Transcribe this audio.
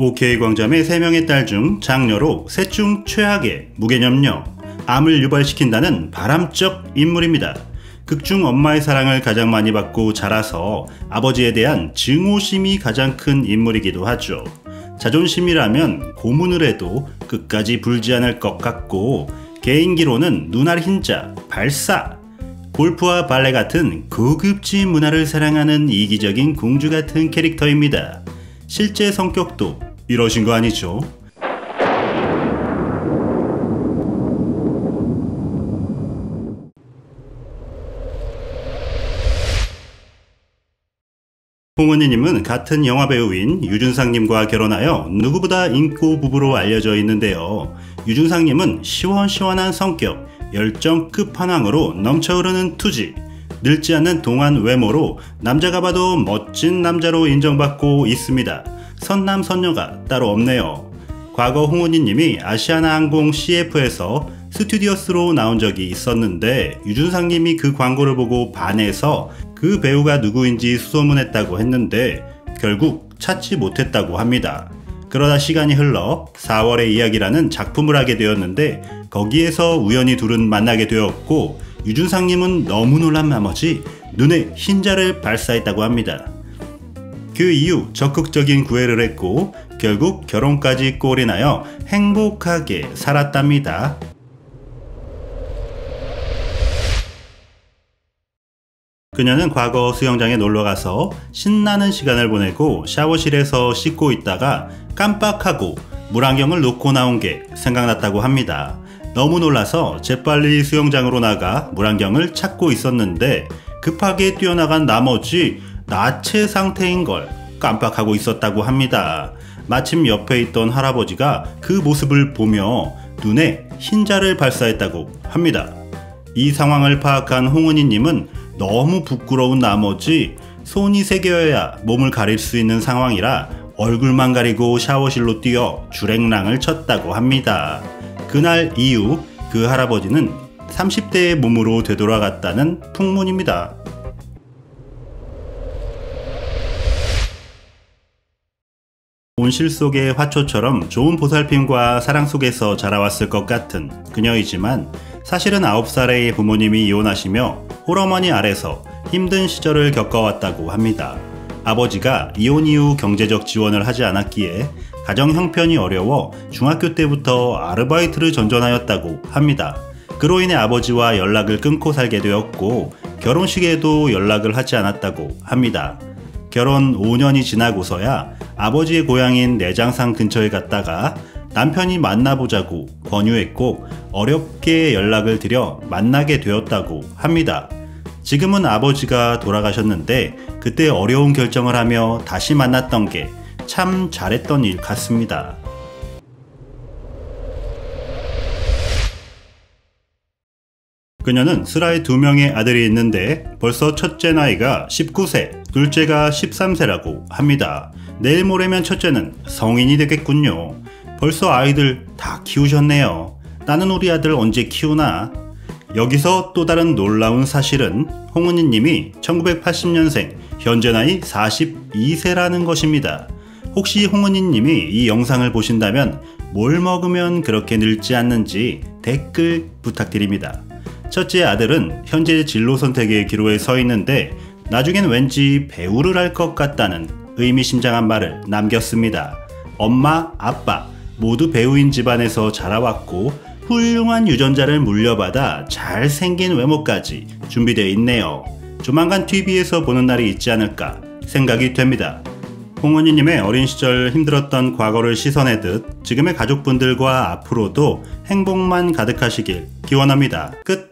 OK 광자매 3명의 딸 중 장녀로 셋 중 최악의 무개념녀, 암을 유발시킨다는 바람적 인물입니다. 극중 엄마의 사랑을 가장 많이 받고 자라서 아버지에 대한 증오심이 가장 큰 인물이기도 하죠. 자존심이라면 고문을 해도 끝까지 불지 않을 것 같고, 개인기로는 눈알 흰자, 발사, 골프와 발레 같은 고급진 문화를 사랑하는 이기적인 공주 같은 캐릭터입니다. 실제 성격도 이러신 거 아니죠? 홍은희님은 같은 영화배우인 유준상님과 결혼하여 누구보다 인고 부부로 알려져 있는데요. 유준상님은 시원시원한 성격, 열정 끝판왕으로 넘쳐흐르는 투지, 늙지 않는 동안 외모로 남자가 봐도 멋진 남자로 인정받고 있습니다. 선남선녀가 따로 없네요. 과거 홍은희님이 아시아나항공 CF에서 스튜디오스로 나온 적이 있었는데, 유준상님이 그 광고를 보고 반해서 그 배우가 누구인지 수소문했다고 했는데 결국 찾지 못했다고 합니다. 그러다 시간이 흘러 4월의 이야기라는 작품을 하게 되었는데, 거기에서 우연히 둘은 만나게 되었고, 유준상님은 너무 놀란 나머지 눈에 흰자를 발사했다고 합니다. 그 이후 적극적인 구애를 했고 결국 결혼까지 꼴이 나여 행복하게 살았답니다. 그녀는 과거 수영장에 놀러가서 신나는 시간을 보내고 샤워실에서 씻고 있다가 깜빡하고 물안경을 놓고 나온 게 생각났다고 합니다. 너무 놀라서 재빨리 수영장으로 나가 물안경을 찾고 있었는데 급하게 뛰어나간 나머지 나체 상태인 걸 깜빡하고 있었다고 합니다. 마침 옆에 있던 할아버지가 그 모습을 보며 눈에 흰자를 발사했다고 합니다. 이 상황을 파악한 홍은희님은 너무 부끄러운 나머지 손이 3개여야 몸을 가릴 수 있는 상황이라 얼굴만 가리고 샤워실로 뛰어 주랭랑을 쳤다고 합니다. 그날 이후 그 할아버지는 30대의 몸으로 되돌아갔다는 풍문입니다. 온실 속의 화초처럼 좋은 보살핌과 사랑 속에서 자라왔을 것 같은 그녀이지만, 사실은 9살의 부모님이 이혼하시며 홀어머니 아래서 힘든 시절을 겪어왔다고 합니다. 아버지가 이혼 이후 경제적 지원을 하지 않았기에 가정 형편이 어려워 중학교 때부터 아르바이트를 전전하였다고 합니다. 그로 인해 아버지와 연락을 끊고 살게 되었고 결혼식에도 연락을 하지 않았다고 합니다. 결혼 5년이 지나고서야 아버지의 고향인 내장산 근처에 갔다가 남편이 만나보자고 권유했고 어렵게 연락을 드려 만나게 되었다고 합니다. 지금은 아버지가 돌아가셨는데 그때 어려운 결정을 하며 다시 만났던 게 참 잘했던 일 같습니다. 그녀는 슬아에 2명의 아들이 있는데 벌써 첫째 나이가 19세, 둘째가 13세라고 합니다. 내일 모레면 첫째는 성인이 되겠군요. 벌써 아이들 다 키우셨네요. 나는 우리 아들 언제 키우나? 여기서 또 다른 놀라운 사실은 홍은희님이 1980년생, 현재 나이 42세라는 것입니다. 혹시 홍은희님이 이 영상을 보신다면 뭘 먹으면 그렇게 늙지 않는지 댓글 부탁드립니다. 첫째 아들은 현재 진로 선택의 기로에 서 있는데 나중엔 왠지 배우를 할 것 같다는 의미심장한 말을 남겼습니다. 엄마, 아빠 모두 배우인 집안에서 자라왔고 훌륭한 유전자를 물려받아 잘생긴 외모까지 준비되어 있네요. 조만간 TV에서 보는 날이 있지 않을까 생각이 됩니다. 홍은희님의 어린 시절 힘들었던 과거를 씻어내듯 지금의 가족분들과 앞으로도 행복만 가득하시길 기원합니다. 끝.